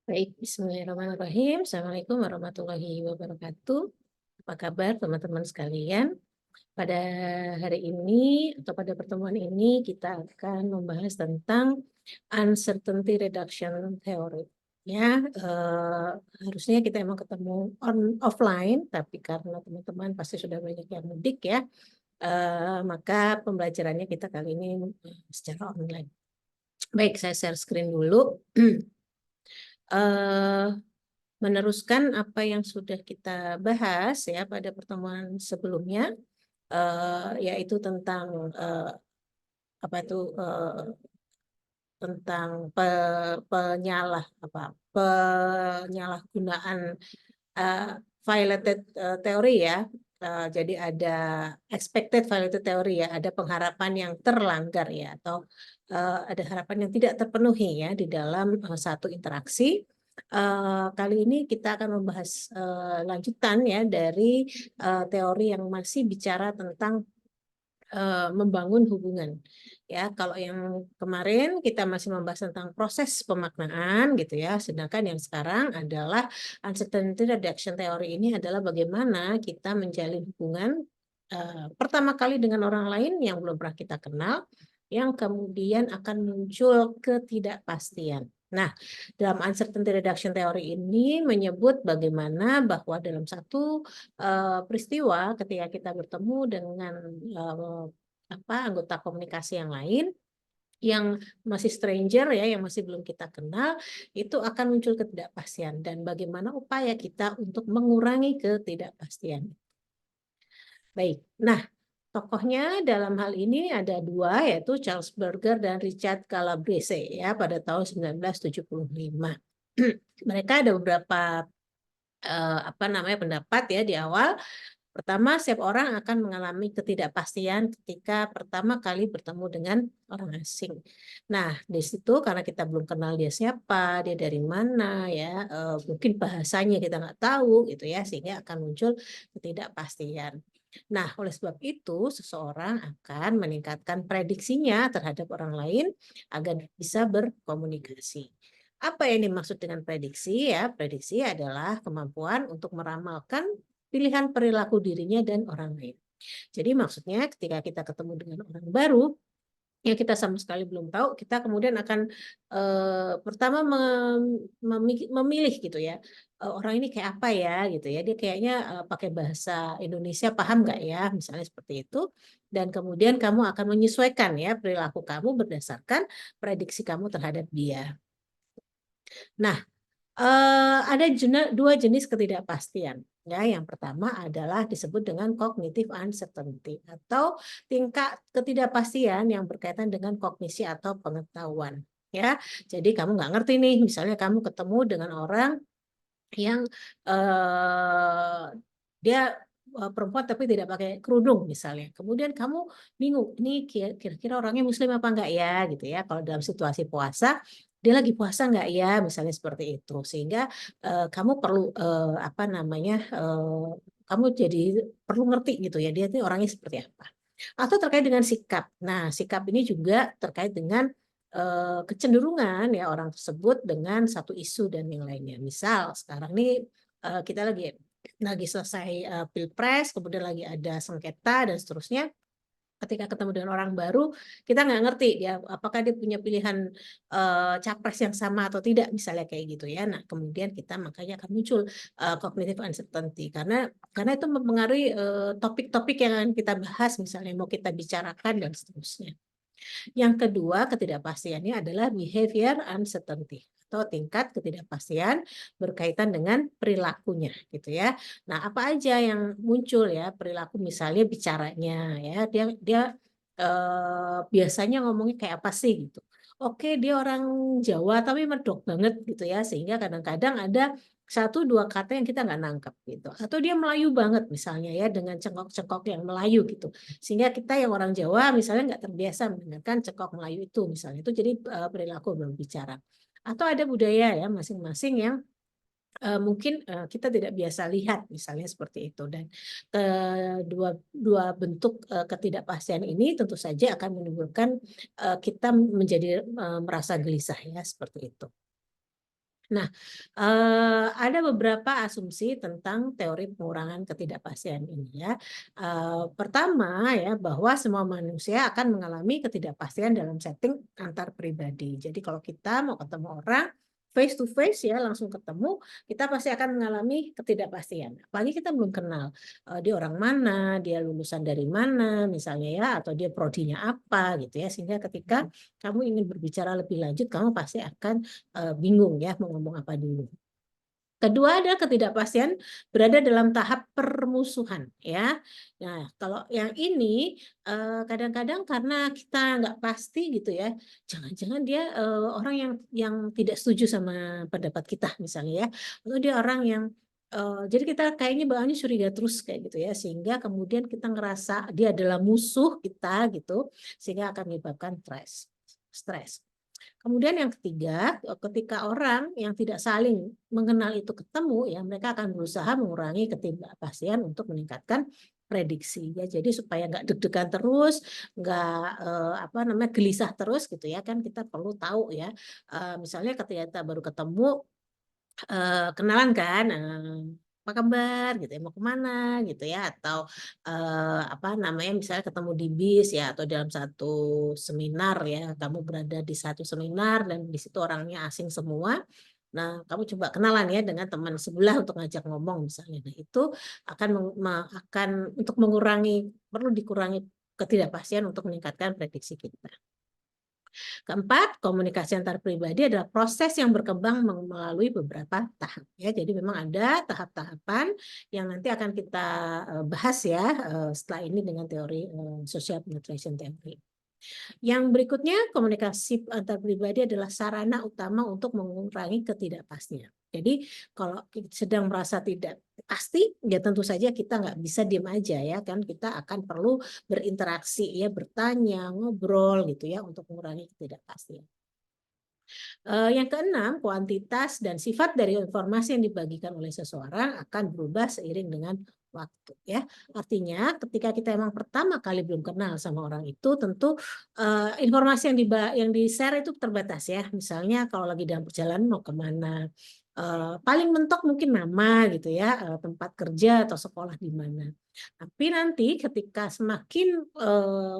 Baik, bismillahirrahmanirrahim. Assalamualaikum warahmatullahi wabarakatuh. Apa kabar teman-teman sekalian? Pada hari ini atau pada pertemuan ini kita akan membahas tentang uncertainty reduction theory. Ya, harusnya kita emang ketemu offline, tapi karena teman-teman pasti sudah banyak yang mudik ya, maka pembelajarannya kita kali ini secara online. Baik, saya share screen dulu. Eh, Meneruskan apa yang sudah kita bahas ya pada pertemuan sebelumnya, yaitu tentang apa itu tentang penyalahgunaan uh, violated teori ya. Jadi ada expected violated teori ya, ada pengharapan yang terlanggar ya, atau ada harapan yang tidak terpenuhi ya di dalam satu interaksi. Kali ini kita akan membahas lanjutan ya dari teori yang masih bicara tentang membangun hubungan. Ya, kalau yang kemarin kita masih membahas tentang proses pemaknaan gitu ya, sedangkan yang sekarang adalah uncertainty reduction theory ini adalah bagaimana kita menjalin hubungan pertama kali dengan orang lain yang belum pernah kita kenal, yang kemudian akan muncul ketidakpastian. Nah, dalam uncertainty reduction theory ini menyebut bagaimana bahwa dalam satu peristiwa ketika kita bertemu dengan anggota komunikasi yang lain yang masih stranger ya, yang masih belum kita kenal, itu akan muncul ketidakpastian dan bagaimana upaya kita untuk mengurangi ketidakpastian. Baik, nah tokohnya dalam hal ini ada dua, yaitu Charles Berger dan Richard Calabrese ya pada tahun 1975. Mereka ada beberapa pendapat ya di awal. Pertama, setiap orang akan mengalami ketidakpastian ketika pertama kali bertemu dengan orang asing. Nah, di situ karena kita belum kenal dia siapa, dia dari mana ya, mungkin bahasanya kita nggak tahu gitu ya, sehingga akan muncul ketidakpastian. Nah, oleh sebab itu seseorang akan meningkatkan prediksinya terhadap orang lain agar bisa berkomunikasi. Apa yang dimaksud dengan prediksi ya? Prediksi adalah kemampuan untuk meramalkan pilihan perilaku dirinya dan orang lain. Jadi maksudnya ketika kita ketemu dengan orang baru yang kita sama sekali belum tahu, kita kemudian akan pertama memilih gitu ya, orang ini kayak apa ya gitu ya, dia kayaknya pakai bahasa Indonesia paham nggak ya, misalnya seperti itu, dan kemudian kamu akan menyesuaikan ya perilaku kamu berdasarkan prediksi kamu terhadap dia. Nah, ada dua jenis ketidakpastian. Ya, yang pertama adalah disebut dengan cognitive uncertainty atau tingkat ketidakpastian yang berkaitan dengan kognisi atau pengetahuan. Ya, jadi kamu nggak ngerti nih, misalnya kamu ketemu dengan orang yang dia perempuan tapi tidak pakai kerudung misalnya. Kemudian kamu bingung, ini kira-kira orangnya muslim apa enggak ya gitu ya. Kalau dalam situasi puasa, dia lagi puasa enggak ya, misalnya seperti itu. Sehingga kamu perlu kamu jadi perlu ngerti gitu ya, dia itu orangnya seperti apa. Atau terkait dengan sikap. Nah, sikap ini juga terkait dengan kecenderungan ya orang tersebut dengan satu isu dan yang lainnya. Misal sekarang ini kita lagi selesai pilpres, kemudian lagi ada sengketa dan seterusnya. Ketika ketemu dengan orang baru, kita nggak ngerti dia apakah dia punya pilihan capres yang sama atau tidak, misalnya kayak gitu ya. Nah, kemudian kita makanya akan muncul cognitive uncertainty karena itu mempengaruhi topik-topik yang akan kita bahas, misalnya mau kita bicarakan dan seterusnya. Yang kedua, ketidakpastiannya adalah behavior uncertainty atau tingkat ketidakpastian berkaitan dengan perilakunya gitu ya. Nah, apa aja yang muncul ya perilaku, misalnya bicaranya ya, dia biasanya ngomongnya kayak apa sih gitu. Oke, dia orang Jawa tapi medok banget gitu ya, sehingga kadang-kadang ada satu dua kata yang kita nggak nangkep gitu. Atau dia Melayu banget misalnya ya, dengan cengkok-cengkok yang Melayu gitu. Sehingga kita yang orang Jawa misalnya nggak terbiasa mendengarkan cekok Melayu itu misalnya. Itu jadi perilaku berbicara. Atau ada budaya ya masing-masing yang mungkin kita tidak biasa lihat misalnya seperti itu. Dan kedua dua bentuk ketidakpastian ini tentu saja akan menimbulkan kita menjadi merasa gelisah ya seperti itu. Nah, ada beberapa asumsi tentang teori pengurangan ketidakpastian ini ya. Pertama ya, bahwa semua manusia akan mengalami ketidakpastian dalam setting antar pribadi. Jadi kalau kita mau ketemu orang face to face ya, langsung ketemu, kita pasti akan mengalami ketidakpastian. Apalagi kita belum kenal, dia orang mana, dia lulusan dari mana misalnya ya, atau dia prodinya apa gitu ya. Sehingga ketika kamu ingin berbicara lebih lanjut, kamu pasti akan bingung ya mau ngomong apa dulu. Kedua ada ketidakpastian berada dalam tahap permusuhan ya. Nah, kalau yang ini kadang-kadang karena kita nggak pasti gitu ya, jangan-jangan dia orang yang tidak setuju sama pendapat kita misalnya ya, atau dia orang yang jadi kita kayaknya bawaannya curiga terus kayak gitu ya, sehingga kemudian kita ngerasa dia adalah musuh kita gitu, sehingga akan menyebabkan stres. Kemudian yang ketiga, ketika orang yang tidak saling mengenal itu ketemu, ya mereka akan berusaha mengurangi ketidakpastian untuk meningkatkan prediksi ya. Jadi supaya nggak deg-degan terus, nggak apa namanya gelisah terus gitu ya kan kita perlu tahu ya. Misalnya ketika kita baru ketemu kenalan kan, apa kabar gitu ya, mau kemana gitu ya, atau apa namanya, misalnya ketemu di bis ya, atau dalam satu seminar ya, kamu berada di satu seminar dan di situ orangnya asing semua. Nah, kamu coba kenalan ya dengan teman sebelah untuk ngajak ngomong misalnya. Nah, itu akan akan untuk mengurangi perlu dikurangi ketidakpastian untuk meningkatkan prediksi kita. Keempat, komunikasi antar pribadi adalah proses yang berkembang melalui beberapa tahap ya. Jadi memang ada tahap-tahapan yang nanti akan kita bahas ya setelah ini dengan teori social penetration theory. Yang berikutnya, komunikasi antar pribadi adalah sarana utama untuk mengurangi ketidakpastian. Jadi kalau sedang merasa tidak pasti, ya tentu saja kita nggak bisa diam aja ya kan, kita akan perlu berinteraksi ya, bertanya, ngobrol gitu ya untuk mengurangi ketidakpastian. Yang keenam, kuantitas dan sifat dari informasi yang dibagikan oleh seseorang akan berubah seiring dengan waktu ya. Artinya ketika kita emang pertama kali belum kenal sama orang itu tentu informasi yang di-share itu terbatas ya. Misalnya kalau lagi dalam perjalanan mau kemana, paling mentok mungkin nama gitu ya, tempat kerja atau sekolah di mana. Tapi nanti ketika semakin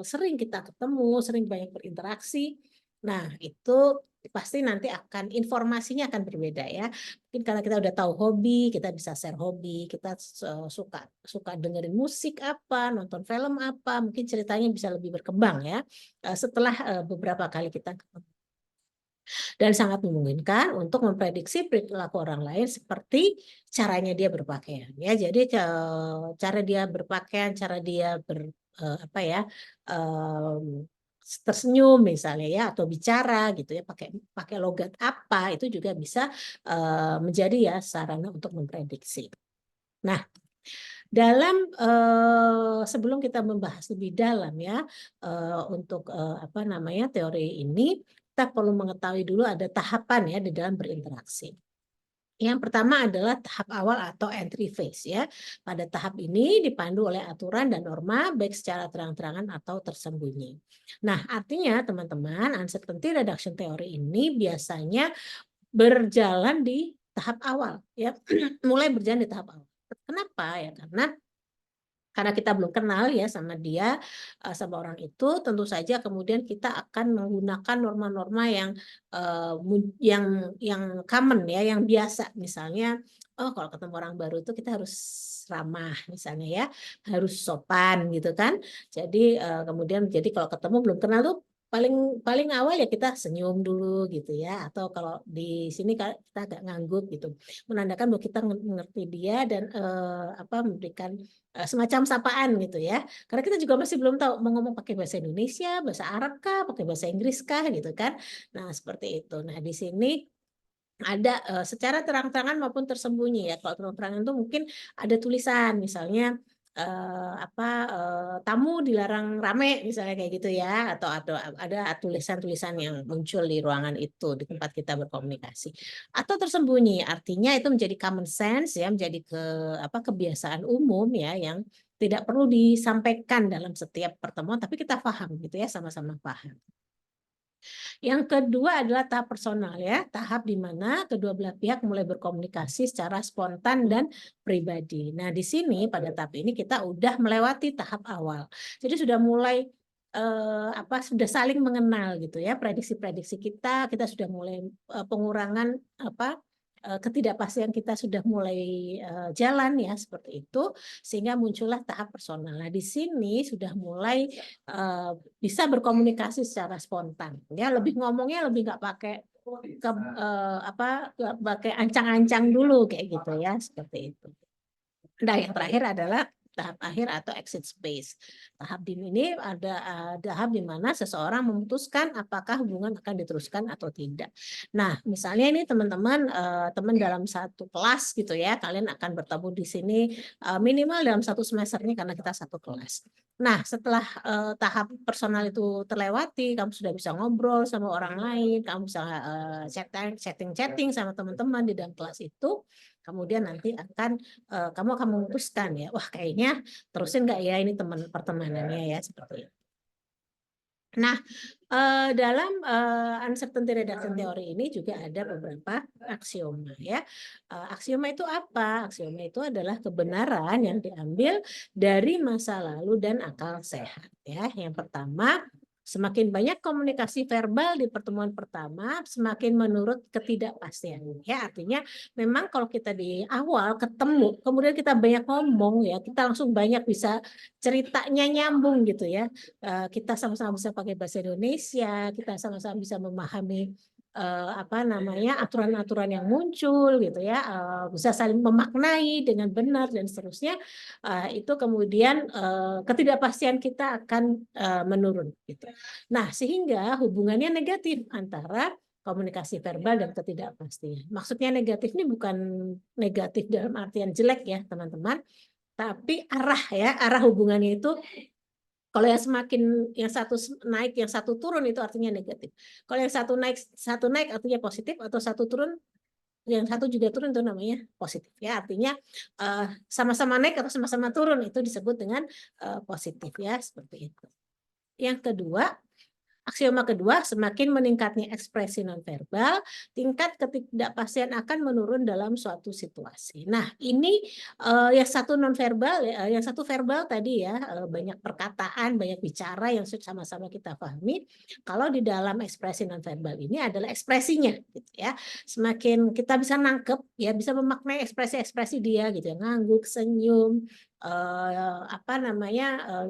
sering kita ketemu, sering banyak berinteraksi, nah itu pasti nanti akan informasinya akan berbeda ya. Mungkin karena kita udah tahu hobi, kita bisa share hobi, kita suka suka dengerin musik apa, nonton film apa, mungkin ceritanya bisa lebih berkembang ya, setelah, beberapa kali kita ketemu. Dan sangat memungkinkan untuk memprediksi perilaku orang lain seperti caranya dia berpakaian ya. Jadi, cara dia berpakaian, cara dia apa ya, mmm, tersenyum misalnya ya atau bicara gitu ya, pakai pakai logat apa, itu juga bisa, menjadi ya sarana untuk memprediksi. Nah, dalam, sebelum kita membahas lebih dalam ya, untuk, apa namanya, teori ini, kita perlu mengetahui dulu ada tahapan ya di dalam berinteraksi. Yang pertama adalah tahap awal atau entry phase ya. Pada tahap ini dipandu oleh aturan dan norma baik secara terang-terangan atau tersembunyi. Nah, artinya teman-teman, uncertainty reduction theory ini biasanya berjalan di tahap awal ya, mulai berjalan di tahap awal. Kenapa? Ya karena kita belum kenal ya sama dia, sama orang itu, tentu saja kemudian kita akan menggunakan norma-norma yang, yang common ya, yang biasa. Misalnya, oh kalau ketemu orang baru itu kita harus ramah misalnya ya, harus sopan gitu kan. Jadi, kemudian jadi kalau ketemu belum kenal tuh paling paling awal ya kita senyum dulu gitu ya, atau kalau di sini kita agak ngangguk gitu, menandakan bahwa kita mengerti dia dan, apa, memberikan semacam sapaan gitu ya. Karena kita juga masih belum tahu mau ngomong pakai bahasa Indonesia, bahasa Arab kah, pakai bahasa Inggris kah gitu kan. Nah seperti itu. Nah di sini ada, secara terang-terangan maupun tersembunyi ya. Kalau terang-terangan itu mungkin ada tulisan misalnya, apa, tamu dilarang rame misalnya kayak gitu ya, atau ada tulisan-tulisan yang muncul di ruangan itu, di tempat kita berkomunikasi. Atau tersembunyi, artinya itu menjadi common sense ya, menjadi apa, kebiasaan umum ya yang tidak perlu disampaikan dalam setiap pertemuan, tapi kita paham gitu ya, sama-sama paham. Yang kedua adalah tahap personal ya, tahap di mana kedua belah pihak mulai berkomunikasi secara spontan dan pribadi. Nah, di sini pada tahap ini kita udah melewati tahap awal. Jadi sudah mulai sudah saling mengenal gitu ya, prediksi-prediksi kita sudah mulai pengurangan ketidakpastian kita sudah mulai jalan ya seperti itu, sehingga muncullah tahap personal. Nah, di sini sudah mulai bisa berkomunikasi secara spontan ya, lebih ngomongnya lebih nggak pakai nggak pakai ancang-ancang dulu kayak gitu ya, seperti itu. Nah, yang terakhir adalah tahap akhir atau exit space. Tahap di ini ada tahap di mana seseorang memutuskan apakah hubungan akan diteruskan atau tidak. Nah, misalnya ini teman-teman teman dalam satu kelas gitu ya, kalian akan bertemu di sini minimal dalam satu semester ini karena kita satu kelas. Nah, setelah tahap personal itu terlewati, kamu sudah bisa ngobrol sama orang lain, kamu bisa chatting sama teman-teman di dalam kelas itu. Kemudian nanti kamu akan memutuskan ya, wah kayaknya terusin nggak ya ini pertemanannya ya, seperti itu. Nah, dalam uncertainty reduction theory ini juga ada beberapa aksioma ya. Aksioma itu apa? Aksioma itu adalah kebenaran yang diambil dari masa lalu dan akal sehat ya. Yang pertama, semakin banyak komunikasi verbal di pertemuan pertama, semakin menurut ketidakpastian. Ya, artinya memang kalau kita di awal ketemu, kemudian kita banyak ngomong ya, kita langsung banyak bisa ceritanya nyambung gitu ya. Kita sama-sama bisa pakai bahasa Indonesia, kita sama-sama bisa memahami aturan-aturan yang muncul gitu ya, bisa saling memaknai dengan benar dan seterusnya. Itu kemudian ketidakpastian kita akan menurun gitu. Nah, sehingga hubungannya negatif antara komunikasi verbal dan ketidakpastian. Maksudnya negatif ini bukan negatif dalam artian jelek ya, teman-teman, tapi arah hubungannya itu kalau yang satu naik, yang satu turun itu artinya negatif. Kalau yang satu naik artinya positif, atau satu turun, yang satu juga turun itu namanya positif. Ya, artinya sama-sama naik atau sama-sama turun itu disebut dengan positif ya, seperti itu. Yang kedua, aksioma kedua, semakin meningkatnya ekspresi nonverbal, tingkat ketidakpastian akan menurun dalam suatu situasi. Nah, ini yang satu nonverbal, yang satu verbal tadi ya, banyak perkataan, banyak bicara yang sama-sama kita pahami. Kalau di dalam ekspresi nonverbal ini adalah ekspresinya, gitu ya. Semakin kita bisa nangkep, ya bisa memaknai ekspresi-ekspresi dia, gitu ya, ngangguk, senyum,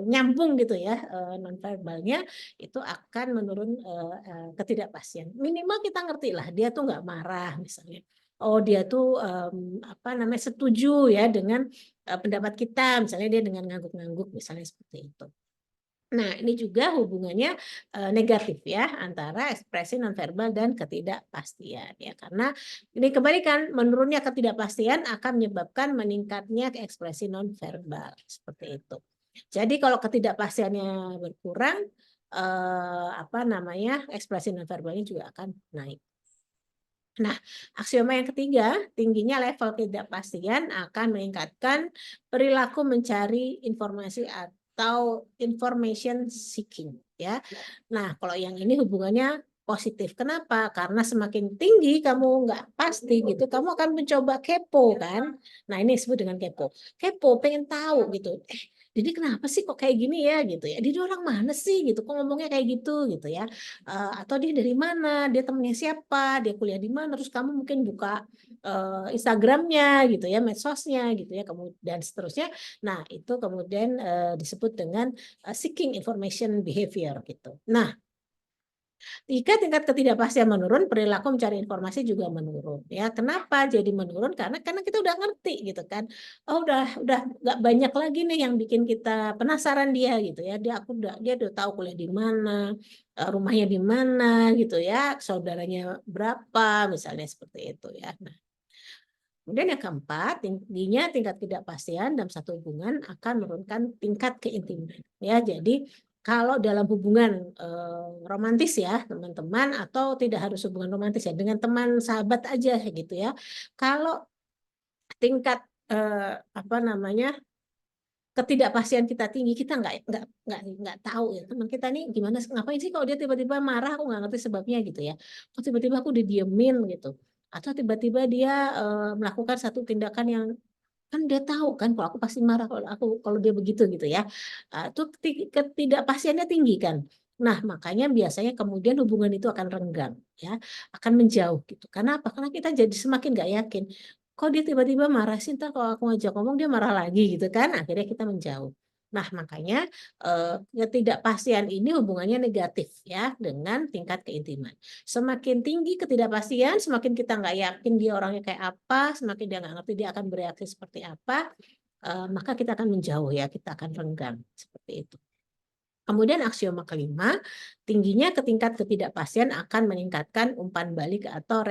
nyambung gitu ya, nonverbalnya itu akan menurun ketidakpastian. Minimal kita ngerti lah dia tuh nggak marah misalnya. Oh dia tuh setuju ya dengan pendapat kita, misalnya dia dengan ngangguk-ngangguk misalnya seperti itu. Nah, ini juga hubungannya negatif ya antara ekspresi nonverbal dan ketidakpastian ya, karena ini kebalikan, menurunnya ketidakpastian akan menyebabkan meningkatnya ekspresi nonverbal seperti itu. Jadi kalau ketidakpastiannya berkurang, ekspresi nonverbalnya juga akan naik. Nah, aksioma yang ketiga, tingginya level ketidakpastian akan meningkatkan perilaku mencari informasi atau information seeking ya. Nah, kalau yang ini hubungannya positif. Kenapa? Karena semakin tinggi kamu nggak pasti gitu, kamu akan mencoba kepo kan. Nah, ini disebut dengan kepo. Kepo, pengen tahu gitu. Jadi kenapa sih kok kayak gini ya gitu ya? Dia orang mana sih gitu? Kok ngomongnya kayak gitu ya? Atau dia dari mana? Dia temennya siapa? Dia kuliah di mana? Terus kamu mungkin buka Instagramnya gitu ya, medsosnya gitu ya, kemudian dan seterusnya. Nah, itu kemudian disebut dengan seeking information behavior gitu. Nah, jika tingkat ketidakpastian menurun, perilaku mencari informasi juga menurun. Ya, kenapa jadi menurun? Karena kita udah ngerti gitu kan. Oh, udah nggak banyak lagi nih yang bikin kita penasaran dia gitu ya. Dia udah tahu kuliah di mana, rumahnya di mana gitu ya, saudaranya berapa, misalnya seperti itu ya. Nah, kemudian yang keempat, tingginya tingkat ketidakpastian dalam satu hubungan akan menurunkan tingkat keintiman. Ya, jadi kalau dalam hubungan romantis ya teman-teman, atau tidak harus hubungan romantis ya, dengan teman sahabat aja gitu ya. Kalau tingkat ketidakpastian kita tinggi, kita nggak tahu ya teman kita nih gimana, ngapain sih kalau dia tiba-tiba marah, aku nggak ngerti sebabnya gitu ya. Kok tiba-tiba aku didiemin gitu, atau tiba-tiba dia melakukan satu tindakan yang kan dia tahu kan kalau aku pasti marah kalau dia begitu gitu ya. Itu ketidakpastiannya tinggi kan. Nah, makanya biasanya kemudian hubungan itu akan renggang ya, akan menjauh gitu. Karena apa? Karena kita jadi semakin nggak yakin. Kok dia tiba-tiba marah sih, ntar kalau aku ngajak ngomong dia marah lagi gitu kan. Akhirnya kita menjauh. Nah, makanya ketidakpastian ini hubungannya negatif ya dengan tingkat keintiman. Semakin tinggi ketidakpastian, semakin kita nggak yakin dia orangnya kayak apa, semakin dia nggak ngerti dia akan bereaksi seperti apa, maka kita akan menjauh ya, kita akan renggang seperti itu. Kemudian aksioma kelima, tingginya tingkat ketidakpastian akan meningkatkan umpan balik atau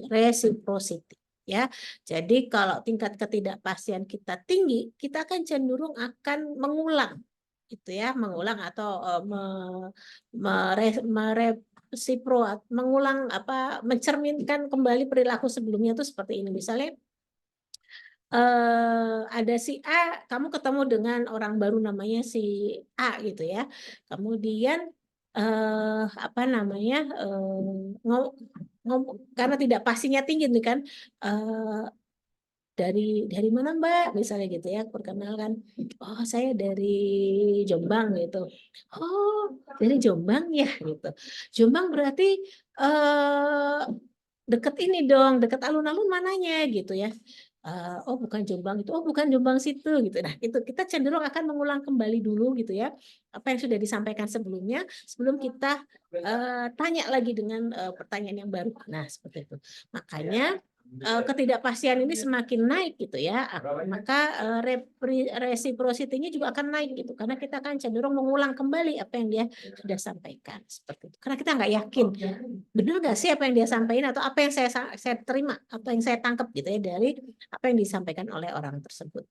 reciprocity. Ya, jadi kalau tingkat ketidakpastian kita tinggi, kita akan cenderung akan mengulang, itu ya, mengulang atau mengulang apa, mencerminkan kembali perilaku sebelumnya itu seperti ini. Misalnya ada si A, kamu ketemu dengan orang baru namanya si A gitu ya. Kemudian apa namanya, karena tidak pastinya tinggi nih kan, dari mana Mbak misalnya gitu ya, perkenalkan, oh saya dari Jombang gitu. Oh dari Jombang ya gitu. Jombang berarti eh, deket ini dong, deket alun-alun mananya gitu ya. Oh bukan Jombang itu, oh bukan Jombang situ gitu. Nah itu kita cenderung akan mengulang kembali dulu gitu ya, apa yang sudah disampaikan sebelumnya, sebelum kita tanya lagi dengan pertanyaan yang baru. Nah seperti itu. Makanya ketidakpastian ini semakin naik gitu ya, maka reciprocity-nya juga akan naik gitu, karena kita akan cenderung mengulang kembali apa yang dia sudah sampaikan seperti itu. Karena kita nggak yakin benar nggak sih apa yang dia sampaikan, atau apa yang saya terima atau yang saya tangkap gitu ya dari apa yang disampaikan oleh orang tersebut.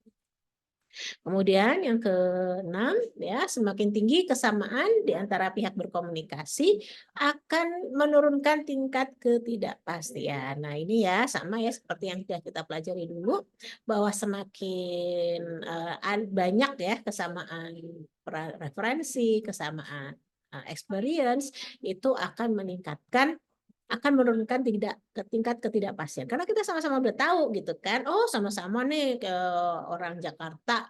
Kemudian yang keenam ya, semakin tinggi kesamaan di antara pihak berkomunikasi akan menurunkan tingkat ketidakpastian. Nah, ini ya sama ya seperti yang sudah kita pelajari dulu, bahwa semakin banyak ya kesamaan referensi, kesamaan experience, itu akan menurunkan tingkat ketidakpastian, karena kita sama-sama udah tahu gitu kan, oh sama-sama nih ke orang Jakarta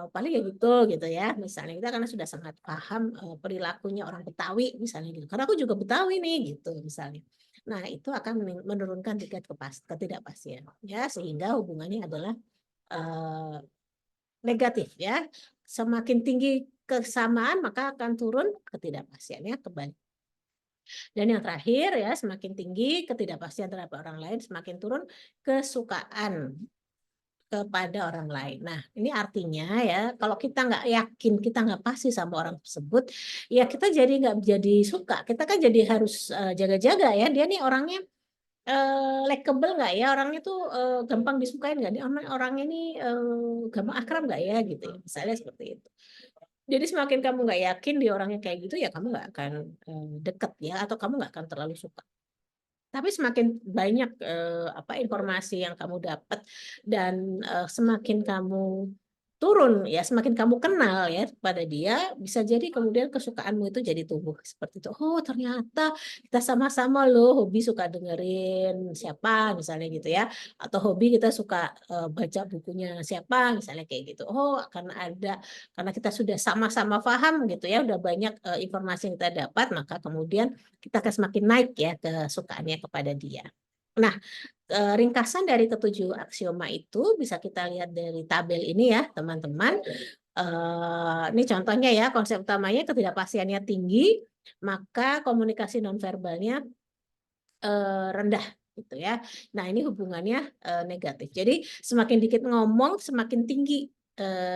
paling ya gitu ya, misalnya kita karena sudah sangat paham perilakunya orang Betawi misalnya gitu, karena aku juga Betawi nih gitu misalnya. Nah itu akan menurunkan tingkat ketidakpastian ya, sehingga hubungannya adalah negatif ya. Semakin tinggi kesamaan maka akan turun ketidakpastiannya kembali. Dan yang terakhir ya, semakin tinggi ketidakpastian terhadap orang lain, semakin turun kesukaan kepada orang lain. Nah, ini artinya ya, kalau kita nggak yakin, kita nggak pasti sama orang tersebut, ya kita jadi nggak jadi suka. Kita kan jadi harus jaga-jaga ya. Dia nih orangnya likable nggak ya? Orangnya tuh gampang disukain nggak? Dia orangnya ini gampang akrab nggak ya? Gitu ya. Misalnya seperti itu. Jadi semakin kamu nggak yakin di orangnya kayak gitu ya kamu nggak akan deket ya, atau kamu nggak akan terlalu suka. Tapi semakin banyak apa informasi yang kamu dapat dan semakin kamu turun ya, semakin kamu kenal ya pada dia, bisa jadi kemudian kesukaanmu itu jadi tumbuh seperti itu. Oh ternyata kita sama-sama loh hobi suka dengerin siapa misalnya gitu ya, atau hobi kita suka baca bukunya siapa misalnya kayak gitu. Oh karena kita sudah sama-sama paham gitu ya, udah banyak informasi yang kita dapat, maka kemudian kita akan semakin naik ya kesukaannya kepada dia. Nah, ringkasan dari ketujuh aksioma itu bisa kita lihat dari tabel ini ya, teman-teman. Ini contohnya ya, konsep utamanya ketidakpastiannya tinggi, maka komunikasi nonverbalnya rendah gitu ya. Nah, ini hubungannya negatif. Jadi semakin dikit ngomong, semakin tinggi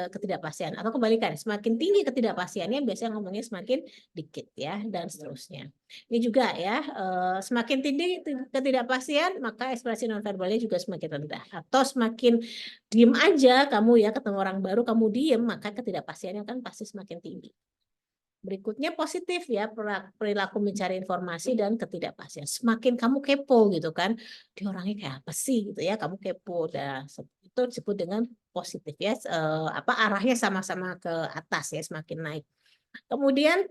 ketidakpastian, atau kebalikan, semakin tinggi ketidakpastiannya biasanya ngomongnya semakin dikit ya, dan seterusnya. Ini juga ya, semakin tinggi ketidakpastian maka ekspresi nonverbalnya juga semakin rendah, atau semakin diem aja kamu ya, ketemu orang baru kamu diem, maka ketidakpastiannya kan pasti semakin tinggi. Berikutnya positif ya, perilaku mencari informasi dan ketidakpastian. Semakin kamu kepo gitu kan, dia orangnya kayak apa sih gitu ya, kamu kepo. Itu disebut dengan positif ya, arahnya sama-sama ke atas ya, semakin naik. Kemudian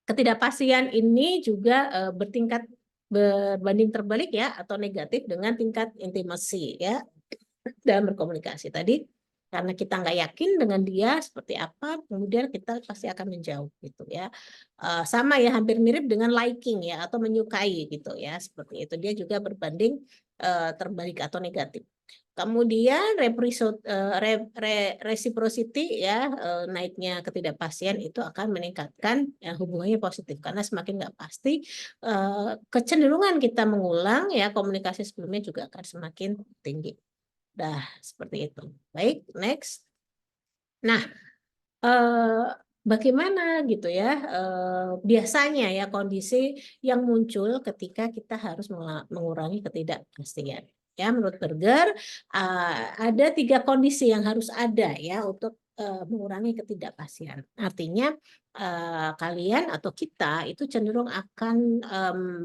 ketidakpastian ini juga bertingkat berbanding terbalik ya, atau negatif dengan tingkat intimasi ya dalam berkomunikasi tadi. Karena kita nggak yakin dengan dia seperti apa, kemudian kita pasti akan menjauh gitu ya. Sama ya, hampir mirip dengan liking ya, atau menyukai gitu ya, seperti itu. Dia juga berbanding terbalik atau negatif. Kemudian reciprocity ya, naiknya ketidakpastian itu akan meningkatkan hubungannya positif, karena semakin nggak pasti, kecenderungan kita mengulang ya komunikasi sebelumnya juga akan semakin tinggi. Seperti itu. Baik, next. Nah, bagaimana gitu ya biasanya ya kondisi yang muncul ketika kita harus mengurangi ketidakpastian. Ya, menurut Berger ada 3 kondisi yang harus ada ya untuk mengurangi ketidakpastian. Artinya kalian atau kita itu cenderung akan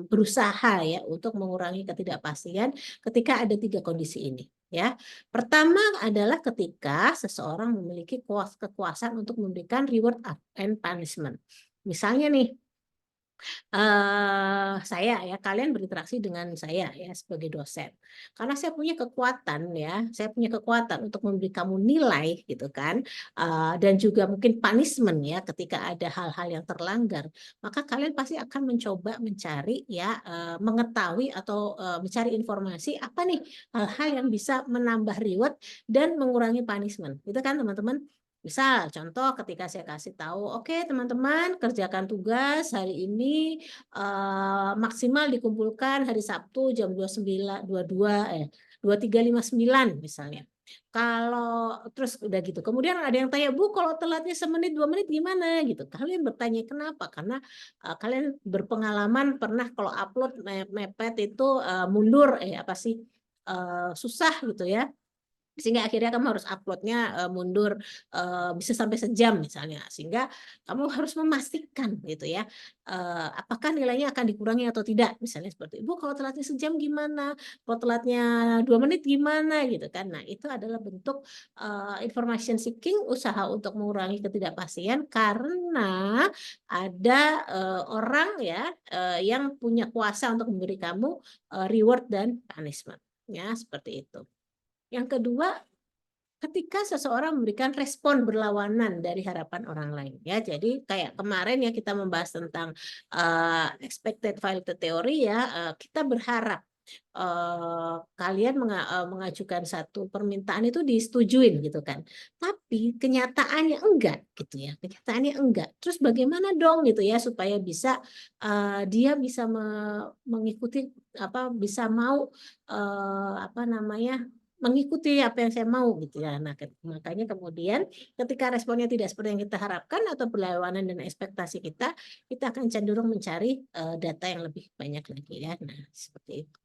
berusaha ya untuk mengurangi ketidakpastian ketika ada 3 kondisi ini. Ya, pertama adalah ketika seseorang memiliki kekuasaan untuk memberikan reward and punishment. Misalnya nih, saya ya, kalian berinteraksi dengan saya ya sebagai dosen. Karena saya punya kekuatan ya, saya punya kekuatan untuk memberi kamu nilai gitu kan, dan juga mungkin punishment ya ketika ada hal-hal yang terlanggar. Maka kalian pasti akan mencoba mencari ya, mengetahui atau mencari informasi apa nih hal-hal yang bisa menambah reward dan mengurangi punishment. Itu kan teman-teman. Misal contoh ketika saya kasih tahu, oke teman-teman kerjakan tugas hari ini maksimal dikumpulkan hari Sabtu jam 23.59 misalnya. Kalau terus udah gitu, kemudian ada yang tanya, Bu, kalau telatnya semenit 2 menit gimana gitu? Kalian bertanya kenapa? Karena kalian berpengalaman pernah kalau upload mepet itu mundur susah gitu ya. Sehingga akhirnya kamu harus uploadnya mundur bisa sampai sejam misalnya, sehingga kamu harus memastikan gitu ya apakah nilainya akan dikurangi atau tidak, misalnya seperti Bu kalau telatnya sejam gimana, kalau telatnya 2 menit gimana gitu kan. Nah itu adalah bentuk information seeking, usaha untuk mengurangi ketidakpastian karena ada orang ya yang punya kuasa untuk memberi kamu reward dan punishment ya, seperti itu. Yang kedua, ketika seseorang memberikan respon berlawanan dari harapan orang lain ya. Jadi kayak kemarin ya kita membahas tentang expected value theory ya, kita berharap kalian mengajukan satu permintaan itu disetujuin gitu kan. Tapi kenyataannya enggak gitu ya. Kenyataannya enggak. Terus bagaimana dong gitu ya supaya bisa dia bisa mengikuti bisa mau mengikuti apa yang saya mau gitu ya. Nah, makanya kemudian ketika responnya tidak seperti yang kita harapkan atau berlawanan dengan ekspektasi kita akan cenderung mencari data yang lebih banyak lagi ya. Nah, seperti itu.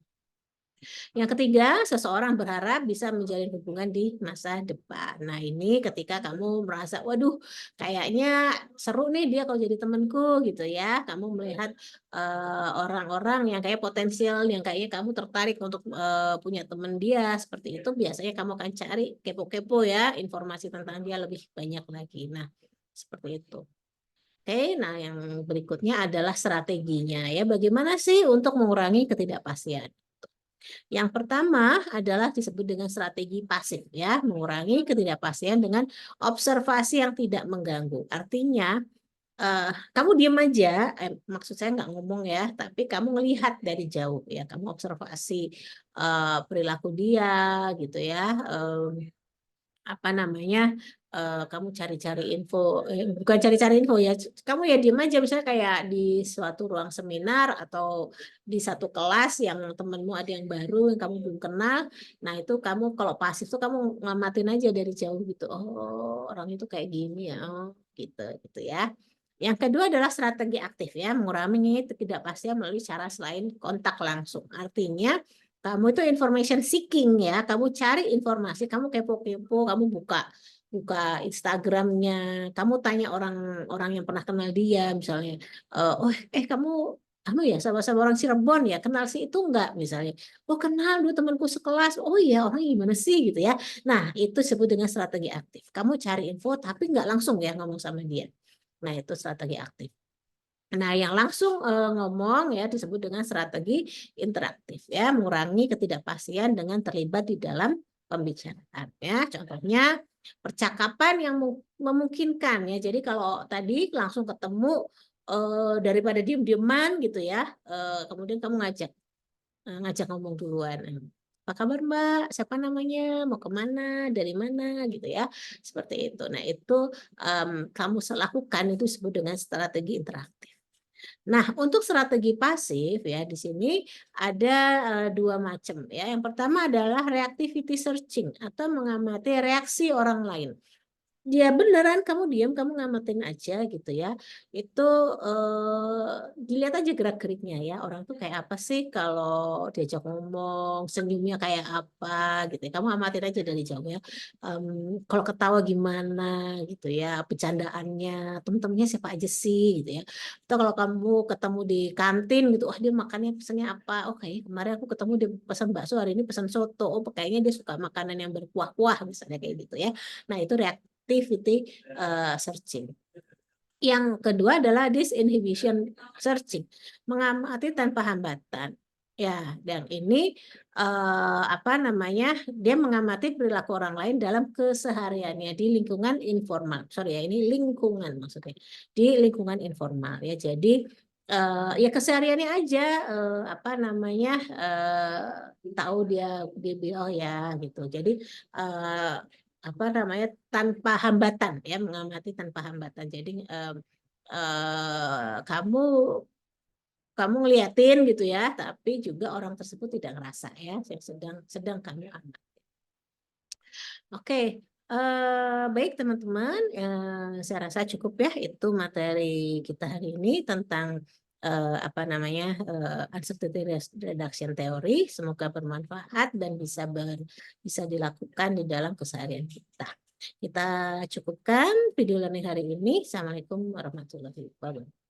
Yang ketiga, seseorang berharap bisa menjalin hubungan di masa depan. Nah, ini ketika kamu merasa, waduh, kayaknya seru nih dia kalau jadi temanku gitu ya. Kamu melihat orang-orang yang kayak potensial, yang kayaknya kamu tertarik untuk punya teman dia, seperti itu. Biasanya kamu akan cari kepo-kepo ya, informasi tentang dia lebih banyak lagi. Nah, seperti itu. Oke, nah yang berikutnya adalah strateginya ya. Bagaimana sih untuk mengurangi ketidakpastian? Yang pertama adalah disebut dengan strategi pasif ya, mengurangi ketidakpastian dengan observasi yang tidak mengganggu. Artinya kamu diam aja, maksud saya nggak ngomong ya, tapi kamu melihat dari jauh ya, kamu observasi perilaku dia gitu ya. Kamu cari-cari info, bukan cari-cari info ya, kamu ya diam aja, misalnya kayak di suatu ruang seminar atau di satu kelas yang temenmu ada yang baru yang kamu belum kenal. Nah itu kamu kalau pasif tuh kamu ngamatin aja dari jauh gitu, oh orang itu kayak gini ya, oh gitu gitu ya. Yang kedua adalah strategi aktif ya, mengurangi ketidakpastian melalui cara selain kontak langsung. Artinya kamu itu information seeking ya, kamu cari informasi, kamu kepo-kepo, kamu buka Instagramnya, kamu tanya orang-orang yang pernah kenal dia, misalnya, kamu kamu ya sama-sama orang Cirebon ya, kenal si itu enggak misalnya. Oh kenal, dua temanku sekelas. Oh iya, orang gimana sih gitu ya. Nah itu disebut dengan strategi aktif. Kamu cari info tapi nggak langsung ya ngomong sama dia. Nah itu strategi aktif. Nah, yang langsung ngomong ya disebut dengan strategi interaktif ya, mengurangi ketidakpastian dengan terlibat di dalam pembicaraan ya. Contohnya percakapan yang memungkinkan ya. Jadi kalau tadi langsung ketemu daripada diem-dieman gitu ya, kemudian kamu ngajak ngomong duluan. Apa kabar Mbak? Siapa namanya? Mau kemana? Dari mana? Gitu ya. Seperti itu. Nah, itu kamu lakukan itu disebut dengan strategi interaktif. Nah, untuk strategi pasif ya di sini ada dua macam ya. Yang pertama adalah reactivity searching atau mengamati reaksi orang lain. Dia beneran kamu diam, kamu ngamatin aja gitu ya. Itu dilihat aja gerak-geriknya ya. Orang tuh kayak apa sih kalau diajak ngomong, senyumnya kayak apa gitu ya. Kamu amatin aja dari jauh ya. Kalau ketawa gimana gitu ya, bercandaannya, temen-temennya siapa aja sih gitu ya. Atau kalau kamu ketemu di kantin gitu, dia makannya pesannya apa? Oh kayaknya kemarin aku ketemu dia pesan bakso, hari ini pesan soto. Oh kayaknya dia suka makanan yang berkuah-kuah misalnya kayak gitu ya. Nah itu activity searching. Yang kedua adalah disinhibition searching, mengamati tanpa hambatan. Ya, dan ini apa namanya? Dia mengamati perilaku orang lain dalam kesehariannya di lingkungan informal. Sorry ya, ini lingkungan maksudnya. Di lingkungan informal ya. Jadi ya kesehariannya aja apa namanya? Tahu dia oh ya gitu. Jadi apa namanya tanpa hambatan ya, mengamati tanpa hambatan. Jadi kamu ngeliatin gitu ya, tapi juga orang tersebut tidak ngerasa ya yang sedang kamu amati. Oke, baik teman-teman, saya rasa cukup ya itu materi kita hari ini tentang apa namanya uncertainty reduction theory. Semoga bermanfaat dan bisa dilakukan di dalam keseharian kita. Kita cukupkan video learning hari ini. Assalamualaikum warahmatullahi wabarakatuh.